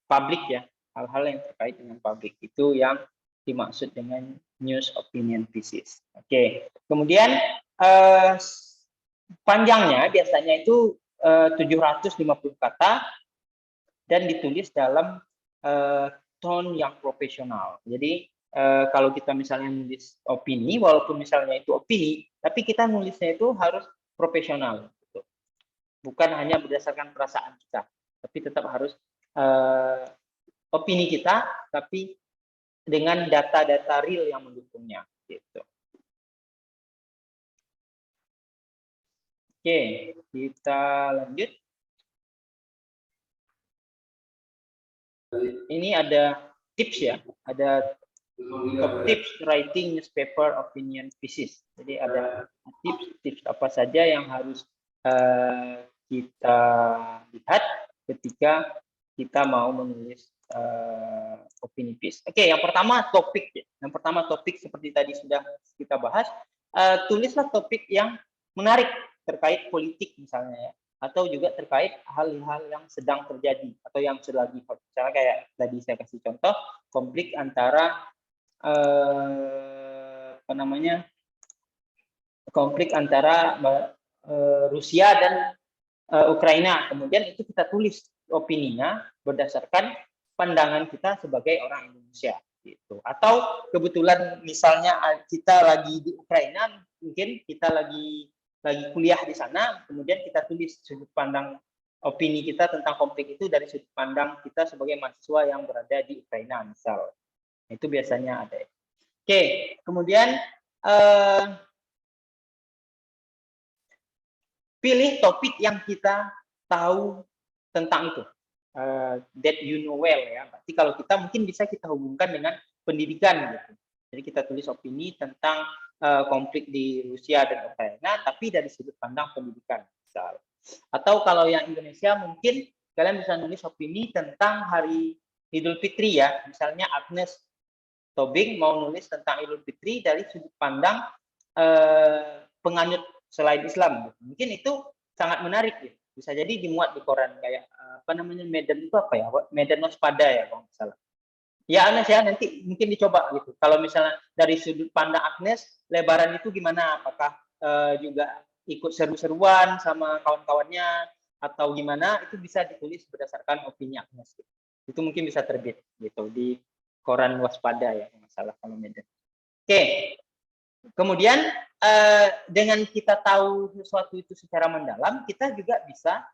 publik ya, hal-hal yang terkait dengan publik itu yang dimaksud dengan news opinion pieces. Oke, kemudian panjangnya biasanya itu 750 kata dan ditulis dalam tone yang profesional. Jadi kalau kita misalnya nulis opini, walaupun misalnya itu opini, tapi kita nulisnya itu harus profesional, gitu. Bukan hanya berdasarkan perasaan kita, tapi tetap harus opini kita, tapi dengan data-data real yang mendukungnya, gitu. Oke, kita lanjut. Ini ada tips ya, ada top tips writing newspaper opinion pieces. Jadi ada tips apa saja yang harus kita lihat ketika kita mau menulis opini piece. Oke, yang pertama topik. Yang pertama topik seperti tadi sudah kita bahas. Tulislah topik yang menarik terkait politik misalnya ya, atau juga terkait hal-hal yang sedang terjadi atau yang selagi hot. Misalnya kayak tadi saya kasih contoh konflik antara konflik antara Rusia dan Ukraina. Kemudian itu kita tulis opininya berdasarkan pandangan kita sebagai orang Indonesia gitu. Atau kebetulan misalnya kita lagi di Ukraina, mungkin kita lagi kuliah di sana, kemudian kita tulis sudut pandang opini kita tentang konflik itu dari sudut pandang kita sebagai mahasiswa yang berada di Ukraina misal. Itu biasanya ada. Oke, kemudian pilih topik yang kita tahu tentang itu, that you know well ya. Berarti kalau kita mungkin bisa kita hubungkan dengan pendidikan gitu. Jadi kita tulis opini tentang konflik di Rusia dan Ukraina, tapi dari sudut pandang pendidikan misal. Atau kalau yang Indonesia mungkin kalian bisa nulis opini tentang Hari Idul Fitri ya. Misalnya Agnes Tobing mau nulis tentang Idul Fitri dari sudut pandang penganut selain Islam. Mungkin itu sangat menarik ya. Bisa jadi dimuat di koran kayak Medan itu apa ya? Medan Waspada ya kalau nggak salah. Ya Agnes ya, nanti mungkin dicoba gitu. Kalau misalnya dari sudut pandang Agnes, lebaran itu gimana? Apakah juga ikut seru-seruan sama kawan-kawannya atau gimana? Itu bisa ditulis berdasarkan opini Agnes. Gitu. Itu mungkin bisa terbit gitu di koran Waspada ya, masalah kalau Medan. Oke, kemudian dengan kita tahu sesuatu itu secara mendalam, kita juga bisa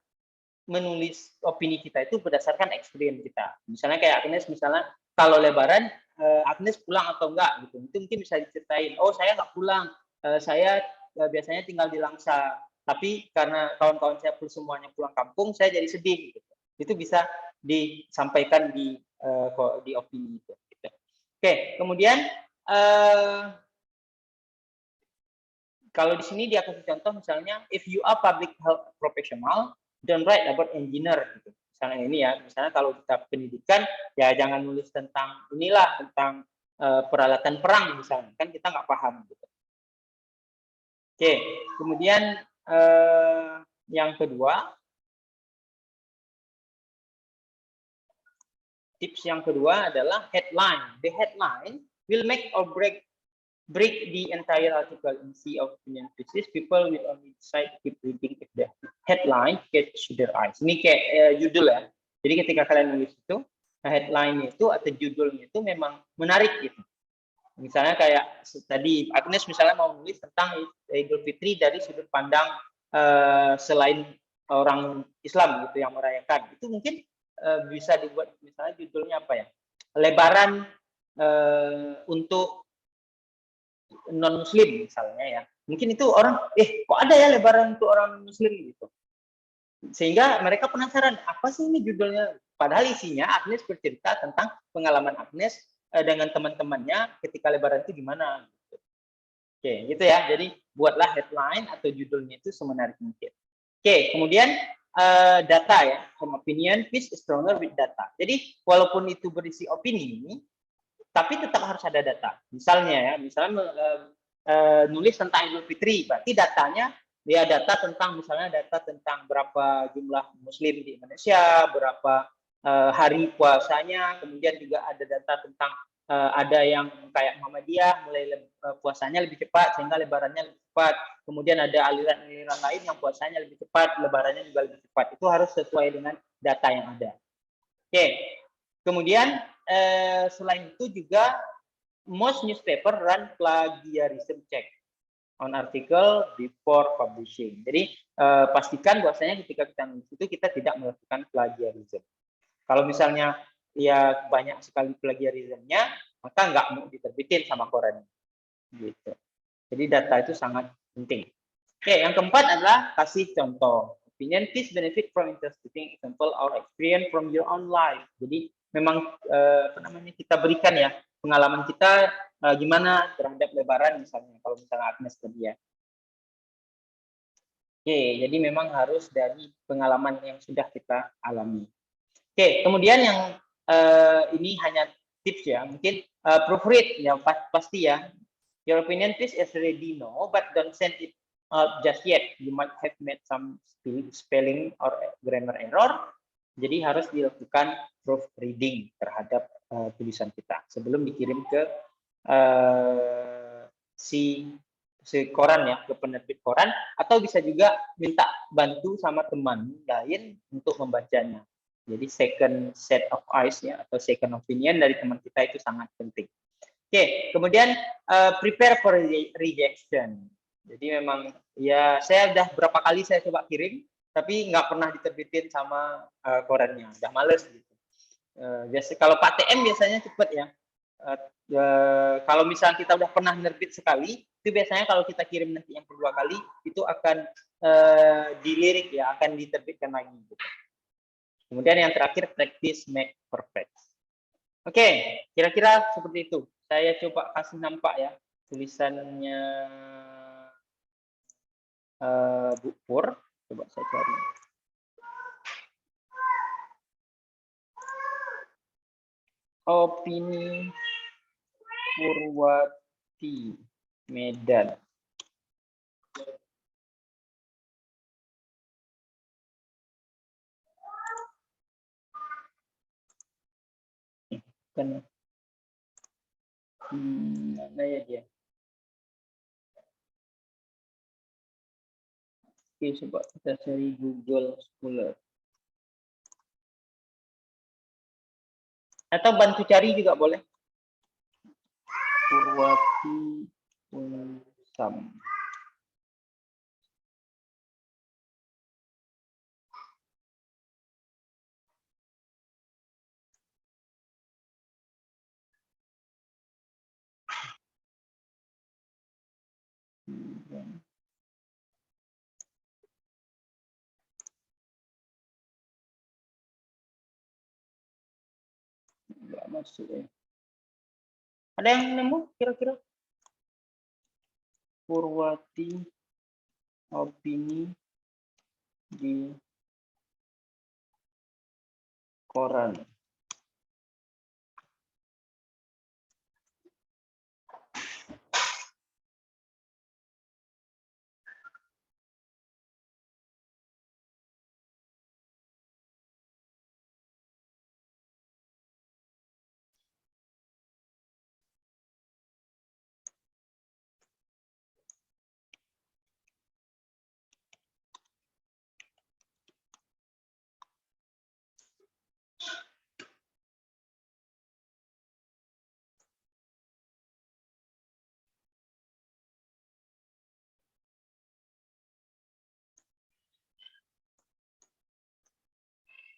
menulis opini kita itu berdasarkan experience kita. Misalnya kayak Agnes, misalnya kalau Lebaran Agnes pulang atau enggak gitu, itu mungkin bisa diceritain. Oh saya nggak pulang, saya biasanya tinggal di Langsa, tapi karena kawan-kawan saya semuanya pulang kampung, saya jadi sedih. Gitu. Itu bisa disampaikan di opini itu. Gitu. Oke, kemudian kalau di sini dia kasih contoh misalnya, if you are public health professional, don't write about engineer. Gitu. Misalnya ini ya, misalnya kalau kita pendidikan, ya jangan nulis tentang inilah, tentang peralatan perang misalnya, kan kita nggak paham. Gitu. Oke, kemudian yang kedua, tips yang kedua adalah headline. The headline will make or break the entire article in sea of opinion pieces. People will only decide to keep reading if the headline catch their eyes. Ini kayak judul ya. Jadi ketika kalian nulis itu, headline itu atau judulnya itu memang menarik gitu. Misalnya kayak tadi Agnes misalnya mau nulis tentang Idul Fitri dari sudut pandang selain orang Islam gitu yang merayakan. Itu mungkin bisa dibuat misalnya judulnya apa ya? Lebaran untuk non muslim misalnya ya, mungkin itu orang kok ada ya lebaran untuk orang muslim gitu, sehingga mereka penasaran apa sih ini judulnya, padahal isinya Agnes bercerita tentang pengalaman Agnes dengan teman-temannya ketika lebaran itu gimana gitu. Oke gitu ya, jadi buatlah headline atau judulnya itu semenarik mungkin. Oke, kemudian data ya, an opinion piece is stronger with data. Jadi walaupun itu berisi opini, tapi tetap harus ada data. Misalnya nulis tentang Idul Fitri, berarti datanya dia data tentang misalnya data tentang berapa jumlah Muslim di Indonesia, berapa hari puasanya, kemudian juga ada data tentang ada yang kayak Muhammadiyah mulai puasanya lebih cepat sehingga lebarannya lebih cepat. Kemudian ada aliran-aliran lain yang puasanya lebih cepat, lebarannya juga lebih cepat. Itu harus sesuai dengan data yang ada. Oke. Kemudian selain itu juga most newspaper run plagiarism check on article before publishing. Jadi pastikan bahwasanya ketika kita menulis itu kita tidak melakukan plagiarism. Kalau misalnya ya banyak sekali plagiarismnya, maka nggak mau diterbitin sama koran. Gitu. Jadi data itu sangat penting. Oke, yang keempat adalah kasih contoh. Opinion piece benefit from interesting example or experience from your own life. Jadi memang apa namanya kita berikan ya pengalaman kita gimana terhadap lebaran misalnya kalau misalnya Agnes tadi ya. Oke, jadi memang harus dari pengalaman yang sudah kita alami. Oke, kemudian yang ini hanya tips ya, mungkin proofread ya pasti ya. Your opinion piece is ready no, but don't send it just yet. You might have made some spelling or grammar error. Jadi harus dilakukan proofreading terhadap tulisan kita sebelum dikirim ke si koran ya, ke penerbit koran, atau bisa juga minta bantu sama teman lain untuk membacanya. Jadi second set of eyes ya atau second opinion dari teman kita itu sangat penting. Oke, kemudian prepare for rejection. Jadi memang ya saya udah berapa kali saya coba kirim tapi nggak pernah diterbitin sama korannya, udah males gitu. Biasa kalau Pak TM biasanya cepet ya. Kalau misalnya kita udah pernah nerbit sekali, itu biasanya kalau kita kirim nanti yang kedua kali itu akan dilirik ya, akan diterbitkan lagi. Gitu. Kemudian yang terakhir practice make perfect. Oke, kira-kira seperti itu. Saya coba kasih nampak ya tulisannya Bu Pur. Coba saya cari. Opini Purwati Medan. Kan mana ya dia? Oke, coba kita cari Google Scholar. Atau bantu cari juga boleh. Purwati Unsam. Enggak masuk ya. Ada yang nemu kira-kira? Purwati opini di koran.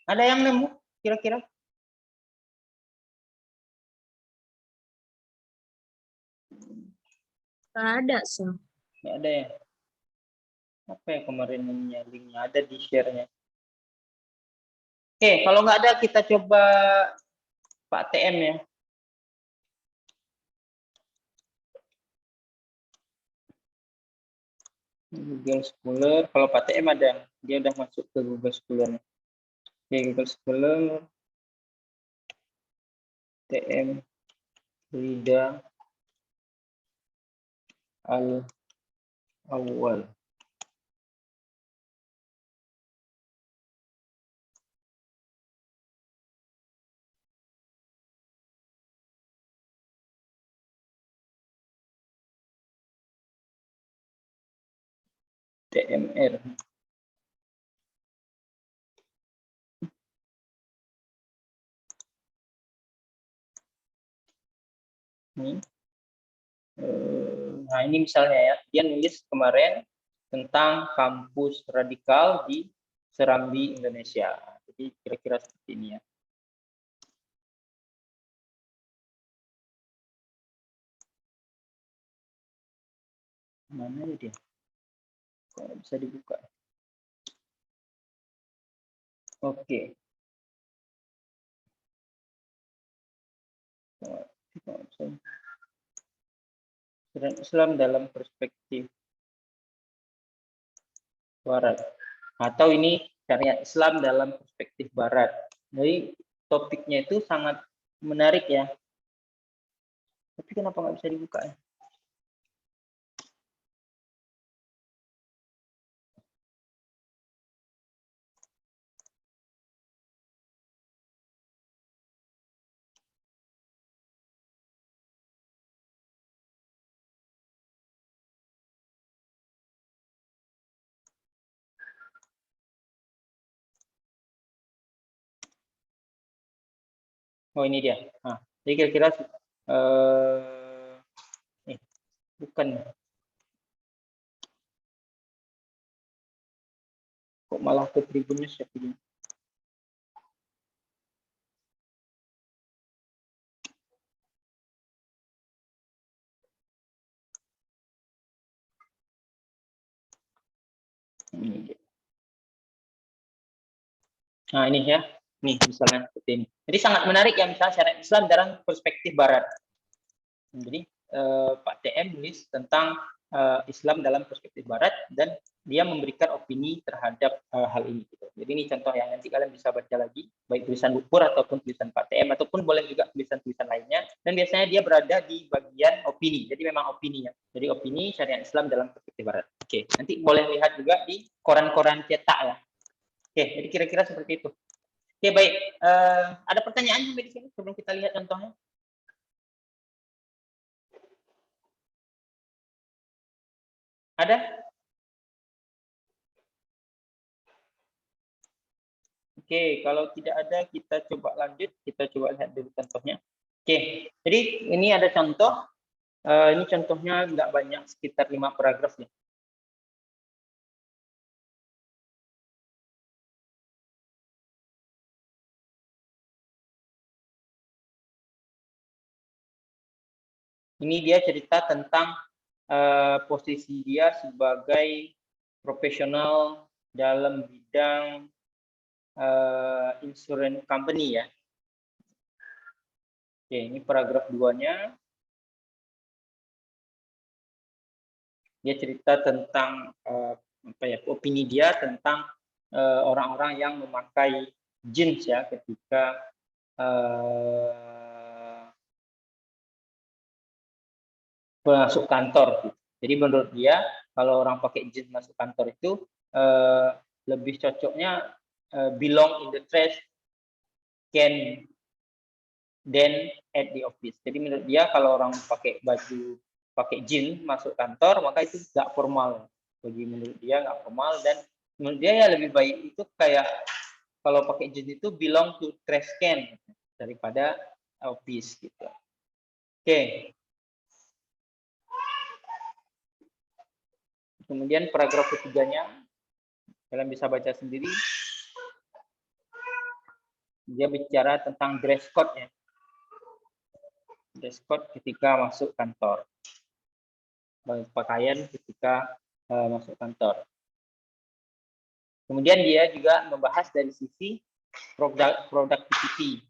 Ada yang nemu kira-kira? Nggak ada, sih. Nggak ada ya? Apa ya kemarin linknya? Ada di share-nya. Oke, kalau nggak ada kita coba Pak TM ya. Google Scholar. Kalau Pak TM ada, dia udah masuk ke Google Scholar. Oke, Google Scholar. TM Rida Al-Awwal. TMR. Nah, ini misalnya ya, dia nulis kemarin tentang kampus radikal di Serambi, Indonesia. Jadi kira-kira seperti ini ya. Mana ya dia? Kok bisa dibuka? Oke. Islam dalam perspektif Barat. Atau ini syariat Islam dalam perspektif Barat. Jadi topiknya itu sangat menarik ya. Tapi kenapa nggak bisa dibuka ya? Oh, ini dia. Nah, jadi kira-kira bukan. Kok malah ke Tribun News ya begini? Ini dia. Nah, ini ya. Nih, misalnya seperti ini. Jadi sangat menarik ya, misalnya syariat Islam dalam perspektif Barat. Jadi Pak TM nulis tentang Islam dalam perspektif Barat dan dia memberikan opini terhadap hal ini. Gitu. Jadi ini contoh yang nanti kalian bisa baca lagi, baik tulisan Lupur ataupun tulisan Pak TM ataupun boleh juga tulisan-tulisan lainnya. Dan biasanya dia berada di bagian opini. Jadi memang opininya. Jadi opini syariat Islam dalam perspektif Barat. Oke, nanti boleh lihat juga di koran-koran cetak ya. Oke, jadi kira-kira seperti itu. Oke, baik. Ada pertanyaan sampai di sini sebelum kita lihat contohnya? Ada? Oke, kalau tidak ada kita coba lanjut, kita coba lihat dulu contohnya. Oke, jadi ini ada contoh. Ini contohnya nggak banyak, sekitar 5 paragraf ya. Ini dia cerita tentang posisi dia sebagai profesional dalam bidang insurance company ya. Oke, ini paragraf 2-nya. Dia cerita tentang apa ya, opini dia tentang orang-orang yang memakai jeans ya ketika masuk kantor. Jadi menurut dia kalau orang pakai jeans masuk kantor itu lebih cocoknya belong in the trash can than at the office. Jadi menurut dia kalau orang pakai baju pakai jeans masuk kantor maka itu nggak formal. Bagi menurut dia nggak formal dan menurut dia ya lebih baik itu kayak kalau pakai jeans itu belong to trash can daripada office gitu. Oke. Kemudian paragraf ketiganya kalian bisa baca sendiri. Dia bicara tentang dress code ya. Dress code ketika masuk kantor. Pakaian ketika masuk kantor. Kemudian dia juga membahas dari sisi productivity.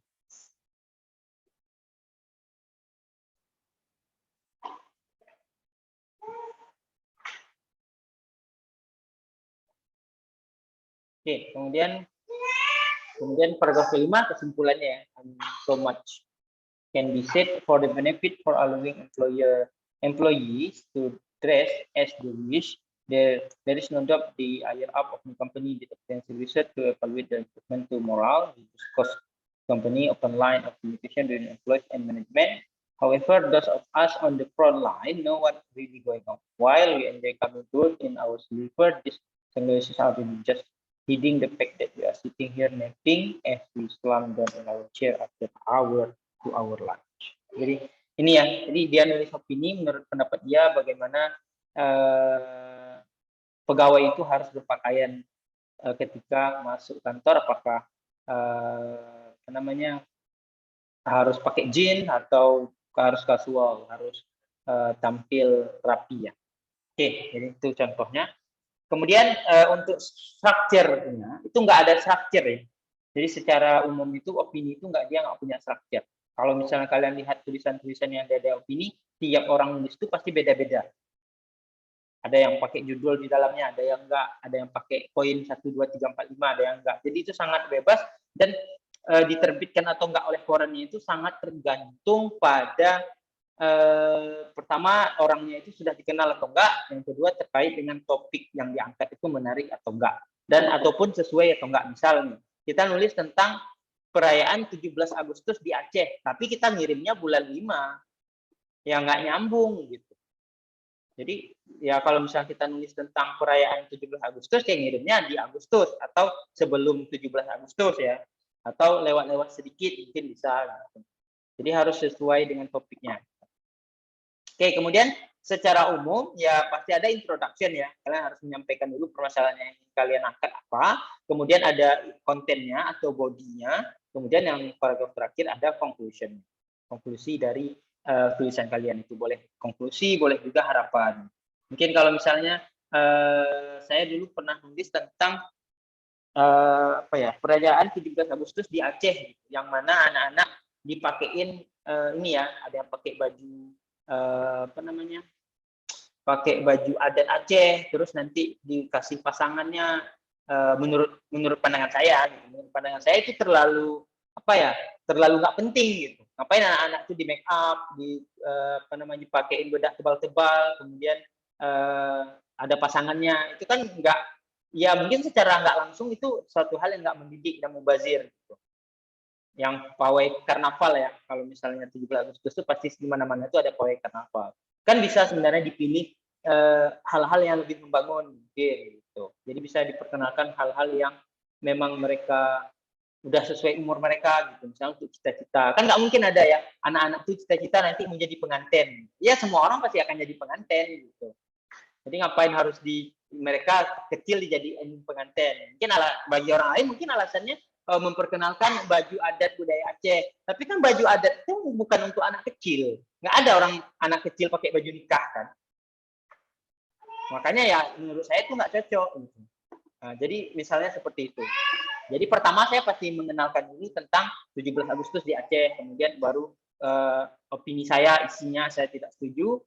Oke, kemudian paragraf kelima kesimpulannya so much can be said for the benefit for allowing employees to dress as they wish. There is no doubt the higher up of the company did extensive research to evaluate the improvement to morale, reduce cost company, open line of communication between employees and management. However, those of us on the front line know what's really going on. While we enjoy coming to in our sleeper, this sunglasses are really just hiding the fact that we are sitting here napping as we slump down in our chair after hour to our lunch. Jadi ini ya, jadi dia nulis opini menurut pendapat dia bagaimana pegawai itu harus berpakaian ketika masuk kantor, apakah apa namanya harus pakai jeans atau harus kasual, harus tampil rapi ya. Oke, jadi itu contohnya. Kemudian untuk strukturnya itu nggak ada struktur ya. Jadi secara umum itu opini itu dia nggak punya struktur. Kalau misalnya kalian lihat tulisan-tulisan yang ada opini, tiap orang nulis itu pasti beda-beda. Ada yang pakai judul di dalamnya, ada yang enggak, ada yang pakai poin 1, 2, 3, 4, 5, ada yang enggak. Jadi itu sangat bebas dan diterbitkan atau enggak oleh korannya itu sangat tergantung pada pertama orangnya itu sudah dikenal atau enggak, yang kedua terkait dengan topik yang diangkat itu menarik atau enggak, dan ataupun sesuai atau enggak. Misalnya kita nulis tentang perayaan 17 Agustus di Aceh, tapi kita ngirimnya bulan 5, ya nggak nyambung gitu. Jadi ya kalau misalnya kita nulis tentang perayaan 17 Agustus, ya ngirimnya di Agustus atau sebelum 17 Agustus ya, atau lewat-lewat sedikit mungkin bisa. Jadi harus sesuai dengan topiknya. Oke, kemudian secara umum ya pasti ada introduction ya. Kalian harus menyampaikan dulu permasalahan yang kalian angkat apa, kemudian ada kontennya atau bodinya, kemudian yang paragraf terakhir ada conclusion. Konklusi dari tulisan kalian itu boleh konklusi, boleh juga harapan. Mungkin kalau misalnya saya dulu pernah nulis tentang apa ya, perayaan 17 Agustus di Aceh, yang mana anak-anak dipakein ini ya, ada yang pakai baju apa namanya, pakai baju adat Aceh, terus nanti dikasih pasangannya menurut pandangan saya, gitu. Menurut pandangan saya itu terlalu apa ya, terlalu nggak penting gitu. Ngapain anak-anak itu di make up, apa namanya, dipakein bedak tebal-tebal, kemudian ada pasangannya, itu kan nggak, ya mungkin secara nggak langsung itu suatu hal yang nggak mendidik dan mubazir gitu. Yang pawai karnaval ya, kalau misalnya 17 Agustus itu pasti di mana-mana itu ada pawai karnaval. Kan bisa sebenarnya dipilih hal-hal yang lebih membangun gitu. Jadi bisa diperkenalkan hal-hal yang memang mereka udah sesuai umur mereka gitu, misalnya untuk cita-cita. Kan nggak mungkin ada ya anak-anak tuh cita-cita nanti mau jadi pengantin. Ya semua orang pasti akan jadi pengantin gitu. Jadi ngapain harus mereka kecil dijadiin pengantin? Mungkin bagi orang lain mungkin alasannya memperkenalkan baju adat budaya Aceh. Tapi kan baju adat itu bukan untuk anak kecil. Nggak ada orang anak kecil pakai baju nikah kan. Makanya ya menurut saya itu nggak cocok. Nah, jadi misalnya seperti itu. Jadi pertama saya pasti mengenalkan dulu tentang 17 Agustus di Aceh, kemudian baru opini saya, isinya saya tidak setuju,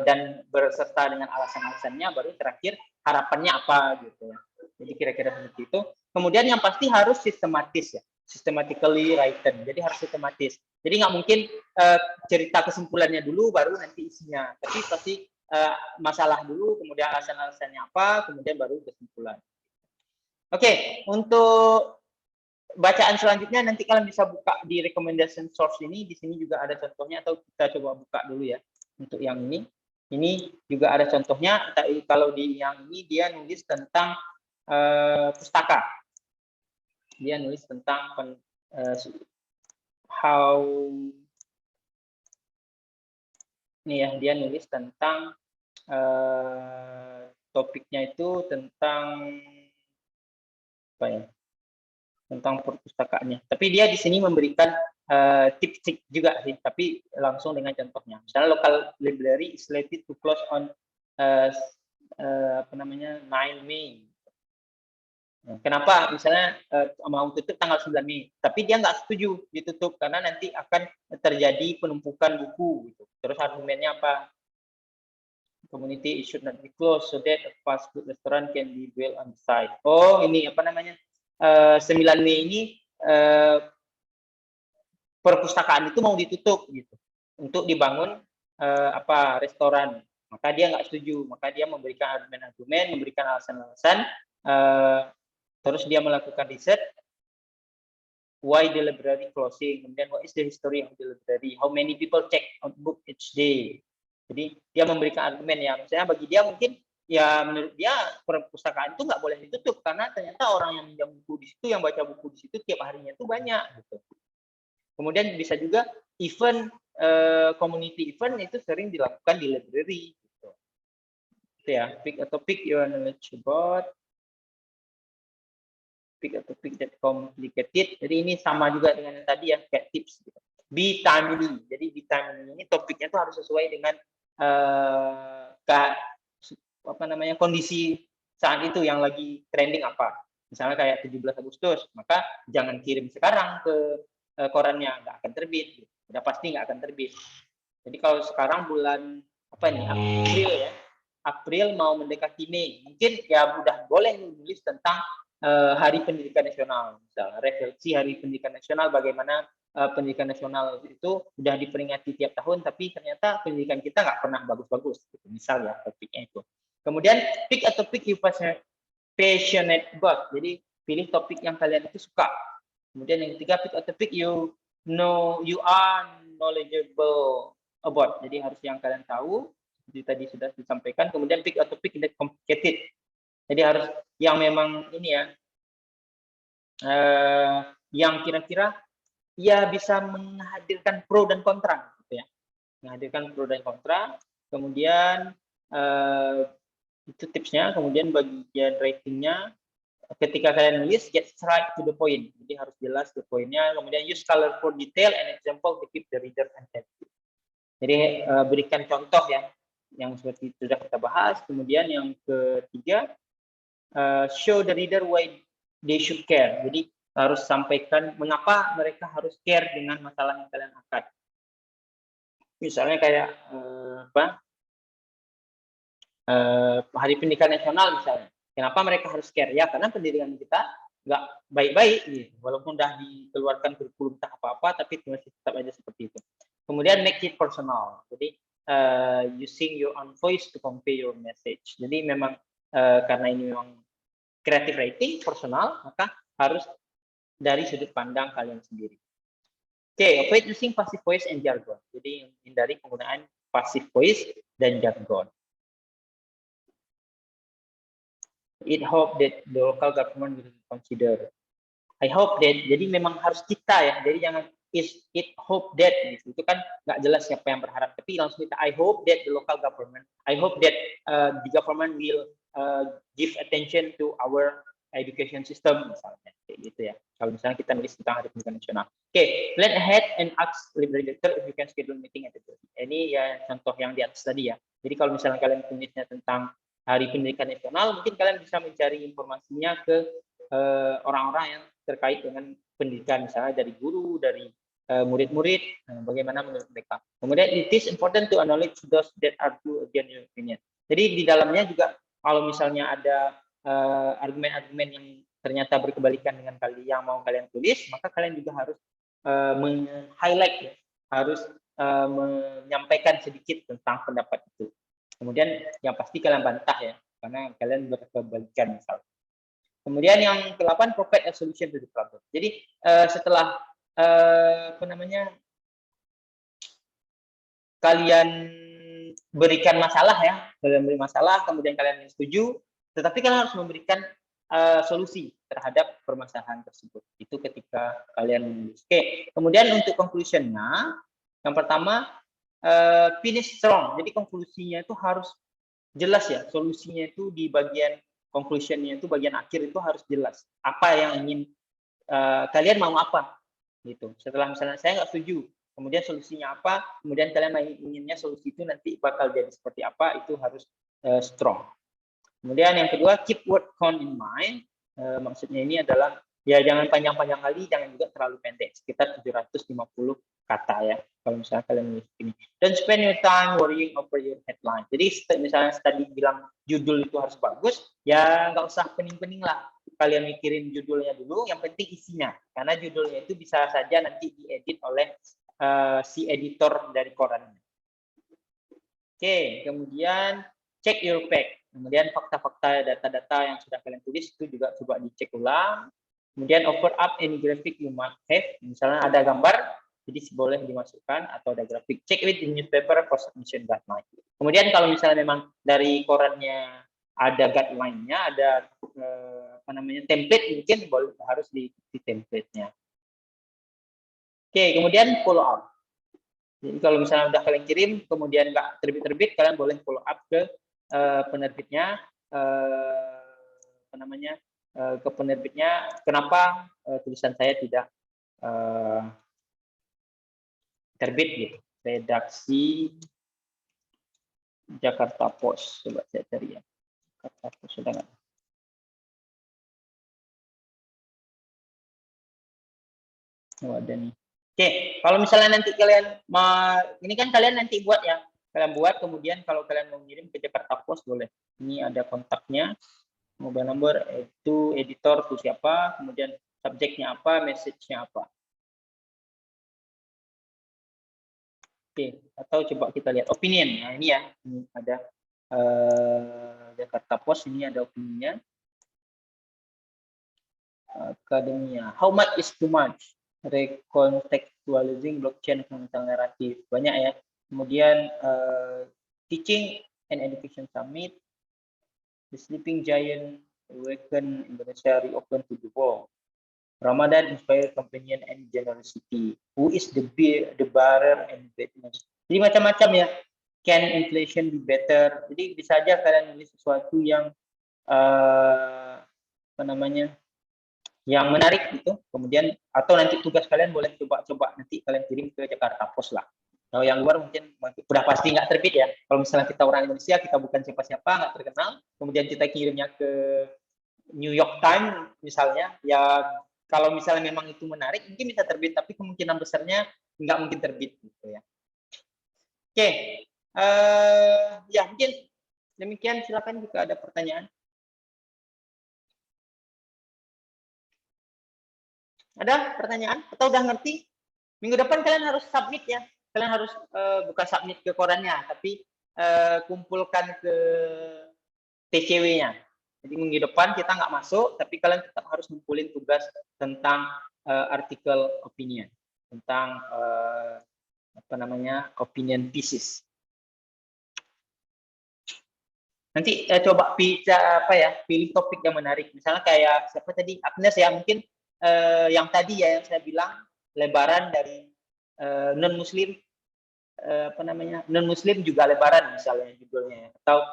dan berserta dengan alasan-alasannya, baru terakhir harapannya apa gitu. Jadi kira-kira seperti itu. Kemudian yang pasti harus sistematis ya, systematically written. Jadi harus sistematis. Jadi nggak mungkin cerita kesimpulannya dulu, baru nanti isinya. Tapi pasti masalah dulu, kemudian alasan-alasannya apa, kemudian baru kesimpulan. Oke, untuk bacaan selanjutnya nanti kalian bisa buka di recommendation source ini. Di sini juga ada contohnya, atau kita coba buka dulu ya untuk yang ini. Ini juga ada contohnya. Kalau di yang ini dia nulis tentang pustaka. Dia nulis tentang ini ya, dia nulis tentang topiknya itu tentang apa ya? Tentang perpustakaannya. Tapi dia di sini memberikan tips juga sih, tapi langsung dengan contohnya. Misalnya local library is slated to close on apa namanya 9 Mei. Kenapa misalnya mau tutup tanggal 9 Mei, tapi dia nggak setuju ditutup karena nanti akan terjadi penumpukan buku gitu. Terus argumennya apa? Community should not be closed so that a fast food restaurant can be built on the site. Oh, ini apa namanya? 9 Mei ini perpustakaan itu mau ditutup gitu untuk dibangun restoran. Maka dia nggak setuju, maka dia memberikan argumen-argumen, memberikan alasan-alasan, terus dia melakukan riset, why the library closing, kemudian what is the history of the library, how many people check out book each day. Jadi dia memberikan argumen ya, misalnya bagi dia mungkin ya menurut dia perpustakaan itu nggak boleh ditutup karena ternyata orang yang minjam buku di situ, yang baca buku di situ tiap harinya itu banyak gitu. Kemudian bisa juga event community event itu sering dilakukan di library gitu. Itu ya, pick a topic you want to knowledge about. Pick a topic that complicated. Jadi ini sama juga dengan yang tadi ya, kayak tips gitu. Be timely. Jadi be timely ini topiknya tuh harus sesuai dengan apa namanya kondisi saat itu yang lagi trending apa. Misalnya kayak 17 Agustus, maka jangan kirim sekarang ke korannya, nggak akan terbit. Udah pasti nggak akan terbit. Jadi kalau sekarang bulan apa nih, April ya, April mau mendekati Mei, mungkin ya udah boleh nulis tentang Hari Pendidikan Nasional, misalnya refleksi Hari Pendidikan Nasional, bagaimana pendidikan nasional itu sudah diperingati tiap tahun, tapi ternyata pendidikan kita nggak pernah bagus-bagus, gitu. Misal ya topiknya itu. Kemudian pick a topic you passionate about, jadi pilih topik yang kalian itu suka. Kemudian yang ketiga, pick a topic you know you are knowledgeable about, jadi harus yang kalian tahu, seperti tadi sudah disampaikan. Kemudian pick a topic that complicated, jadi harus yang memang ini ya, yang kira-kira ya bisa menghadirkan pro dan kontra, gitu ya. Menghadirkan pro dan kontra. Kemudian itu tipsnya. Kemudian bagian ratingnya, ketika kalian nulis, get straight to the point. Jadi harus jelas ke poinnya. Kemudian use colorful detail and example to keep the reader attentive. Jadi berikan contoh ya, yang seperti sudah kita bahas. Kemudian yang ketiga, show the reader why they should care. Jadi harus sampaikan mengapa mereka harus care dengan masalah yang kalian angkat. Misalnya kayak Hari Pendidikan Nasional misalnya. Kenapa mereka harus care? Ya karena pendidikan kita nggak baik-baik, gitu. Walaupun udah dikeluarkan kurikulum tak apa-apa, tapi masih tetap aja seperti itu. Kemudian make it personal. Jadi using your own voice to convey your message. Jadi memang karena ini memang creative writing personal, maka harus dari sudut pandang kalian sendiri. Oke, avoid using passive voice and jargon. Jadi hindari penggunaan passive voice dan jargon. It hope that the local government will consider. I hope that, jadi memang harus kita ya. Jadi jangan it hope that gitu. Itu kan nggak jelas siapa yang berharap. Tapi langsung kita I hope that the local government, I hope that the government will give attention to our education system misalnya, kayak gitu ya. Kalau misalnya kita nulis tentang Hari Pendidikan Nasional. Oke, plan ahead and ask library director if you can schedule meeting at the building. Ini ya contoh yang di atas tadi ya. Jadi kalau misalnya kalian tulisnya tentang Hari Pendidikan Nasional, mungkin kalian bisa mencari informasinya ke orang-orang yang terkait dengan pendidikan, misalnya dari guru, dari murid-murid, bagaimana menurut mereka. Kemudian it is important to acknowledge those that are true against your opinion. Jadi di dalamnya juga kalau misalnya ada argumen-argumen yang ternyata berkebalikan dengan yang mau kalian tulis, maka kalian juga harus meng-highlight ya, harus menyampaikan sedikit tentang pendapat itu. Kemudian yang pasti kalian bantah ya, karena kalian berkebalikan misalnya. Kemudian yang ke-8, provide a solution to the problem. Jadi setelah apa namanya, kalian berikan masalah ya, kalian beri masalah, kemudian kalian setuju, tetapi kalian harus memberikan solusi terhadap permasalahan tersebut. Itu ketika kalian menulis. Oke, kemudian untuk conclusion-nya, yang pertama finish strong. Jadi konklusinya itu harus jelas ya, solusinya itu di bagian conclusion-nya itu bagian akhir itu harus jelas. Apa yang ingin kalian mau apa gitu. Setelah misalnya saya nggak setuju, kemudian solusinya apa, kemudian kalian inginnya solusi itu nanti bakal jadi seperti apa, itu harus strong. Kemudian yang kedua, keep word count in mind. Maksudnya ini adalah ya jangan panjang-panjang kali, jangan juga terlalu pendek, sekitar 750 kata ya kalau misalnya kalian nulis ini. Don't spend your time worrying over your headline. Jadi misalnya tadi bilang judul itu harus bagus, ya nggak usah pening-pening lah. Kalian mikirin judulnya dulu, yang penting isinya. Karena judulnya itu bisa saja nanti diedit oleh si editor dari korannya. Oke, kemudian check your fact. Kemudian fakta-fakta, data-data yang sudah kalian tulis itu juga coba dicek ulang. Kemudian over up any graphic you might have. Misalnya ada gambar, jadi boleh dimasukkan, atau ada grafik. Check with the newspaper for submission guideline. Kemudian kalau misalnya memang dari korannya ada guideline-nya, ada template, mungkin harus di template-nya. Oke, kemudian follow up. Jadi kalau misalnya udah kalian kirim, kemudian nggak terbit-terbit, kalian boleh follow up ke penerbitnya, ke penerbitnya, kenapa tulisan saya tidak terbit gitu. Redaksi Jakarta Post, coba saya cari ya. Jakarta Post sudah nggak? Oh, ada nih. Oke, kalau misalnya nanti kalian ini kan kalian nanti buat ya, kalian buat, kemudian kalau kalian mau ngirim ke Jakarta Post boleh. Ini ada kontaknya, mobile number itu, editor itu siapa, kemudian subjeknya apa, message-nya apa. Oke, atau coba kita lihat opinion. Nah, ini ya, ini ada Jakarta Post, ini ada opininya. Akademia, how much is too much? Recontextualizing blockchain tentang naratif, banyak ya. Kemudian teaching and education summit, the sleeping giant awaken Indonesia reopen to the world. Ramadan inspire companion and generosity. Who is the bearer and witness? Jadi macam-macam ya. Can inflation be better? Jadi bisa aja kalian nulis sesuatu yang yang menarik gitu. Kemudian atau nanti tugas kalian boleh coba nanti kalian kirim ke Jakarta Post lah. Kalau yang luar mungkin udah pasti nggak terbit ya. Kalau misalnya kita orang Indonesia, kita bukan siapa-siapa, nggak terkenal, kemudian kita kirimnya ke New York Times misalnya, ya kalau misalnya memang itu menarik, mungkin bisa terbit, tapi kemungkinan besarnya nggak mungkin terbit gitu ya. Oke, ya mungkin demikian. Silakan jika ada pertanyaan. Ada pertanyaan? Atau udah ngerti? Minggu depan kalian harus submit ya. Kalian harus bukan submit ke korannya, tapi kumpulkan ke TCW-nya. Jadi minggu depan kita nggak masuk, tapi kalian tetap harus ngumpulin tugas tentang artikel opinion, tentang opinion thesis. Nanti coba pilih topik yang menarik. Misalnya kayak siapa tadi, Agnes ya, mungkin yang tadi ya yang saya bilang, lebaran dari non-muslim, non-muslim juga lebaran misalnya judulnya, atau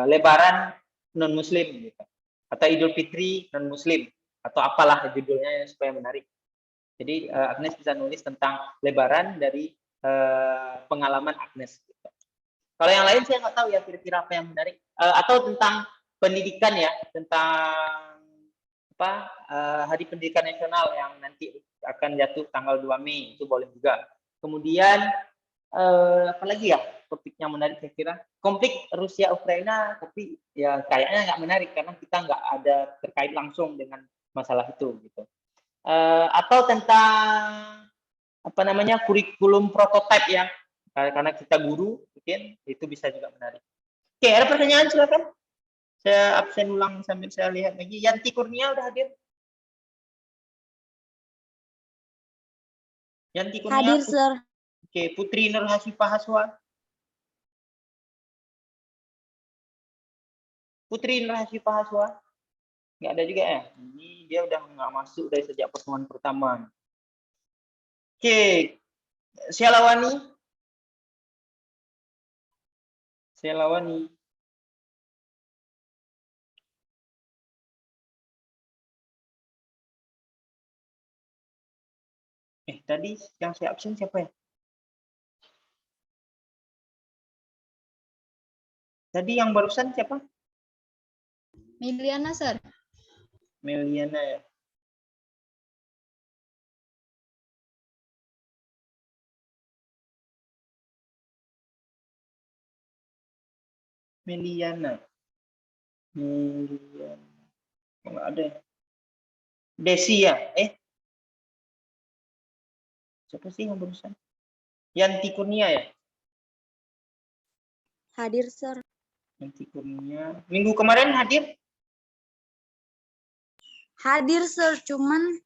lebaran non-muslim gitu, atau Idul Fitri non-muslim, atau apalah judulnya supaya menarik. Jadi Agnes bisa nulis tentang lebaran dari pengalaman Agnes gitu. Kalau yang lain saya nggak tahu ya kira-kira apa yang menarik, atau tentang pendidikan ya, tentang Hari Pendidikan Nasional yang nanti akan jatuh tanggal 2 Mei, itu boleh juga. Kemudian apalagi ya topiknya menarik, saya kira konflik Rusia Ukraina, tapi ya kayaknya nggak menarik karena kita nggak ada terkait langsung dengan masalah itu gitu. Atau tentang kurikulum prototipe ya, karena kita guru, mungkin itu bisa juga menarik. Oke, ada pertanyaan silakan. Saya absen ulang sambil saya lihat lagi. Yanti Kurnia udah hadir? Yanti Kurnia hadir, Sir. Oke, Putri Nur Hasifah Haswa. Putri Nur Hasifah Haswa. Nggak ada juga ya? Ini dia udah nggak masuk dari sejak pertemuan pertama. Oke, Syalawani. Syalawani. Tadi yang saya absen siapa ya? Tadi yang barusan siapa? Meliana, Sir. Meliana ya. Meliana. Nggak ada. Desi ya? Siapa sih yang barusan? Yanti Kurnia ya? Hadir, Sir. Yanti Kurnia. Minggu kemarin hadir? Hadir, Sir. Cuman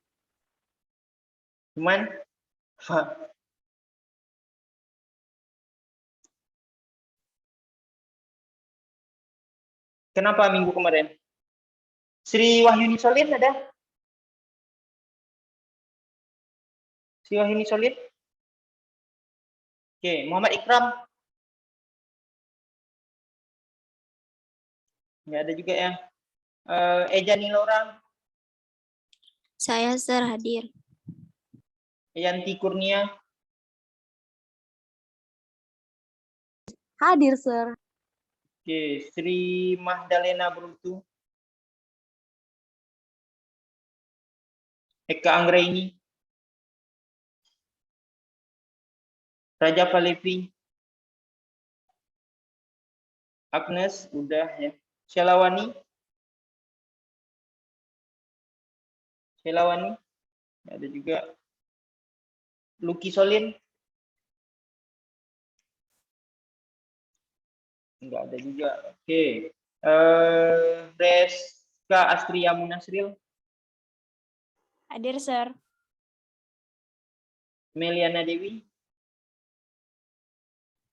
kenapa minggu kemarin? Sri Wahyuni Solin ada? Sri Wahyuni Solin? Oke, Muhammad Ikram? Nggak ada juga ya. Eja Nilora? saya, Sir, hadir. Yanti Kurnia? Hadir, Sir. Oke, Sri Mahdalena Brutu? Eka Anggraini? Raja Palevi? Agnes, udah ya. Shelawani? Shelawani? Ada juga. Lucky Solin? Enggak ada juga. Oke. Reska Astria Munasril? Hadir, Sir. Meliana Dewi?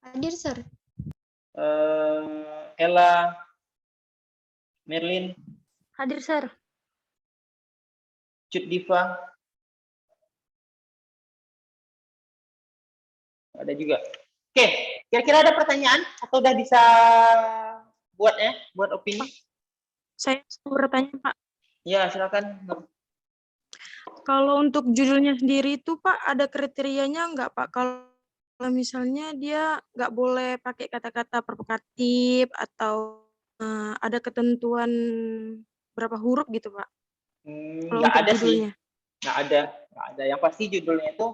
Hadir, Sir. Ella Merlin? Hadir, Sir. Cut Diva? Ada juga. Oke, kira-kira ada pertanyaan atau udah bisa buat opini? Saya mau bertanya, Pak. Ya, silakan. Kalau untuk judulnya sendiri itu, Pak, ada kriterianya nggak, Pak? Kalau misalnya dia nggak boleh pakai kata-kata provokatif atau ada ketentuan berapa huruf gitu, Pak? Kalau Nggak untuk ada judulnya. sih. Nggak ada. Yang pasti judulnya itu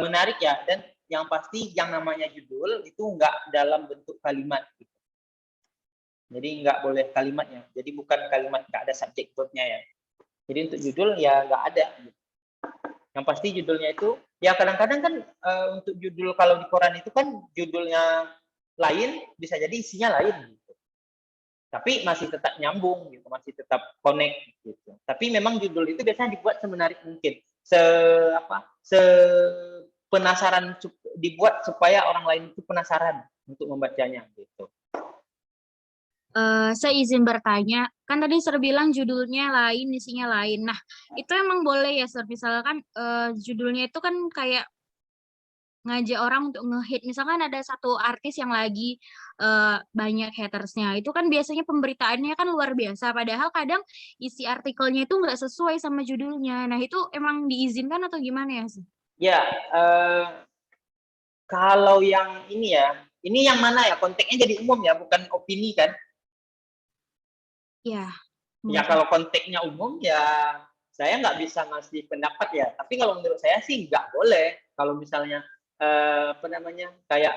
menarik ya, dan yang pasti yang namanya judul itu nggak dalam bentuk kalimat. Gitu. Jadi nggak boleh kalimatnya. Jadi bukan kalimat, nggak ada subject verb-nya ya. Jadi untuk judul ya nggak ada. Gitu. Yang pasti judulnya itu, ya kadang-kadang kan untuk judul kalau di koran itu kan judulnya lain, bisa jadi isinya lain. Gitu. Tapi masih tetap nyambung, gitu, masih tetap connect. Gitu. Tapi memang judul itu biasanya dibuat semenarik mungkin. Se penasaran, dibuat supaya orang lain itu penasaran untuk membacanya. Gitu. Saya izin bertanya, kan tadi Sir bilang judulnya lain, isinya lain. Nah, itu emang boleh ya, Sir? Misalkan judulnya itu kan kayak ngajak orang untuk nge-hit. Misalkan ada satu artis yang lagi banyak hatersnya. Itu kan biasanya pemberitaannya kan luar biasa. Padahal kadang isi artikelnya itu nggak sesuai sama judulnya. Nah, itu emang diizinkan atau gimana ya, sih? Ya, kalau yang ini ya, ini yang mana ya? Konteksnya jadi umum ya, bukan opini kan? Ya. Ya kalau konteksnya umum ya saya nggak bisa ngasih pendapat ya. Tapi kalau menurut saya sih nggak boleh. Kalau misalnya kayak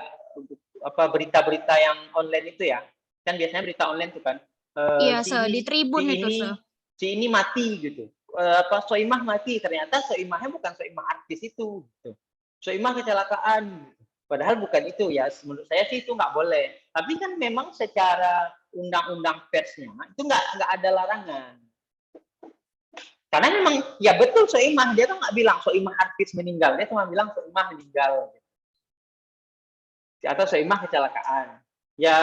berita-berita yang online itu ya, kan biasanya berita online itu kan. Iya, di Tribun itu, si ini mati gitu. Soimah mati, ternyata Soimahnya bukan Soimah artis itu. Gitu. Soimah kecelakaan. Padahal bukan itu ya. Menurut saya sih itu nggak boleh. Tapi kan memang secara undang-undang persnya itu nggak ada larangan. Karena memang ya betul Soimah, dia tuh nggak bilang Soimah artis meninggal, dia cuma bilang Soimah meninggal. Atau Soimah kecelakaan. Ya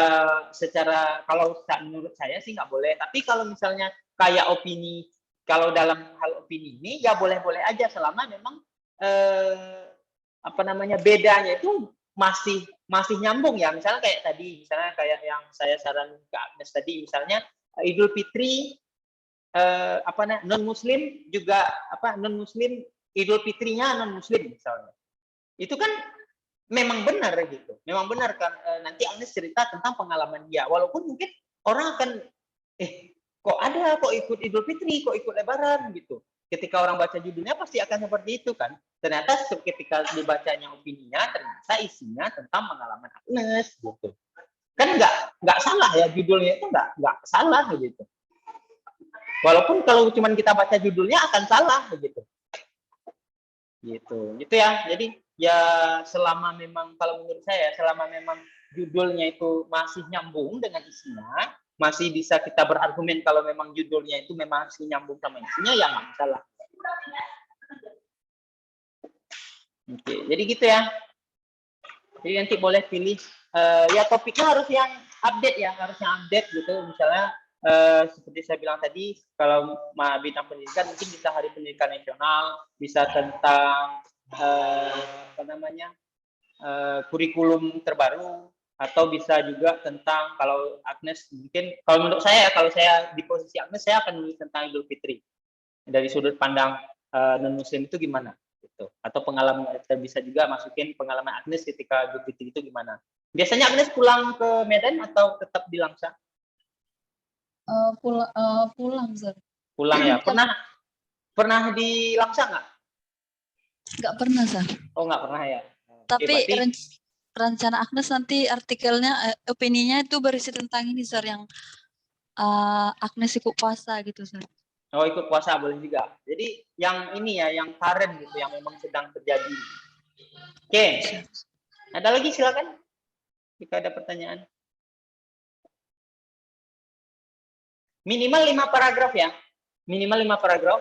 secara kalau menurut saya sih nggak boleh. Tapi kalau misalnya kayak opini, kalau dalam hal opini ini ya boleh-boleh aja selama memang bedanya itu masih nyambung ya. Misalnya kayak tadi, misalnya kayak yang saya saran ke Agnes tadi, misalnya Idul Fitri non Muslim juga non Muslim, Idul Fitrinya non Muslim misalnya. Itu kan memang benar gitu. Memang benar kan nanti Agnes cerita tentang pengalaman dia. Walaupun mungkin orang akan kok ikut Idul Fitri, kok ikut Lebaran gitu. Ketika orang baca judulnya pasti akan seperti itu kan. Ternyata ketika dibacanya opininya, ternyata isinya tentang pengalaman Agnes gitu. Kan nggak salah ya, judulnya itu nggak salah gitu. Walaupun kalau cuma kita baca judulnya akan salah begitu. Gitu ya. Jadi ya selama memang kalau menurut saya selama memang judulnya itu masih nyambung dengan isinya, masih bisa kita berargumen kalau memang judulnya itu memang harus nyambung sama isinya, ya nggak masalah. Oke, jadi gitu ya. Jadi nanti boleh pilih, ya topiknya harus yang update ya, harus yang update gitu. Misalnya seperti saya bilang tadi, kalau bidang pendidikan mungkin bisa Hari Pendidikan Nasional, bisa tentang apa namanya kurikulum terbaru, atau bisa juga tentang, kalau Agnes mungkin, kalau menurut saya, kalau saya di posisi Agnes, saya akan menulis tentang Idul Fitri dari sudut pandang non Muslim itu gimana gitu. Atau pengalaman, kita bisa juga masukin pengalaman Agnes ketika Idul Fitri itu gimana. Biasanya Agnes pulang ke Medan atau tetap di Langsa? Pulang, Sir. Pulang ya. Pernah di Langsa nggak? Nggak pernah, Sir. Oh, nggak pernah ya. Tapi rencana Agnes nanti artikelnya, opininya itu berisi tentang ini, Sir, yang Agnes ikut puasa gitu, Sir. Oh, ikut puasa boleh juga. Jadi yang ini ya, yang current gitu, yang memang sedang terjadi. Oke. Ada lagi, silakan. Jika ada pertanyaan. Minimal 5 paragraf ya. Minimal 5 paragraf.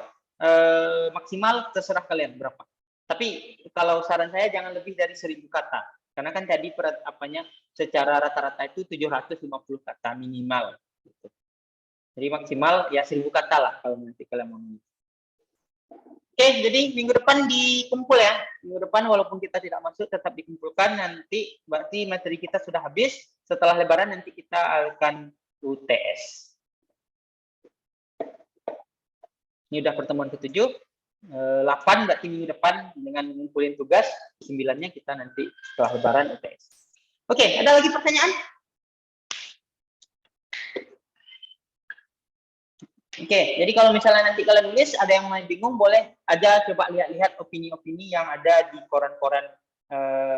Maksimal terserah kalian berapa. Tapi kalau saran saya jangan lebih dari 1000 kata. Karena kan tadi secara rata-rata itu 750 kata minimal. Gitu. Jadi maksimal ya 1000 kata lah kalau nanti kalian mau. Oke, jadi minggu depan dikumpul ya. Minggu depan walaupun kita tidak masuk tetap dikumpulkan, nanti berarti materi kita sudah habis. Setelah Lebaran nanti kita akan UTS. Ini udah pertemuan ke-7. 8 berarti minggu depan dengan mengumpulin tugas, 9-nya kita nanti setelah Lebaran UTS. Oke, ada lagi pertanyaan? Oke, jadi kalau misalnya nanti kalian nulis, ada yang masih bingung, boleh aja coba lihat-lihat opini-opini yang ada di koran-koran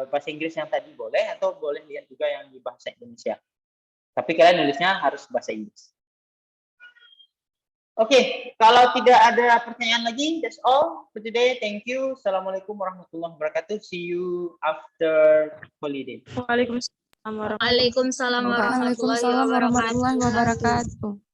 bahasa Inggris yang tadi boleh, atau boleh lihat juga yang di bahasa Indonesia. Tapi kalian nulisnya harus bahasa Inggris. Oke, kalau tidak ada pertanyaan lagi, that's all for today. Thank you. Assalamualaikum warahmatullahi wabarakatuh. See you after holiday. Waalaikumsalam warahmatullahi Waalaikumsalam warahmatullahi wabarakatuh. wabarakatuh.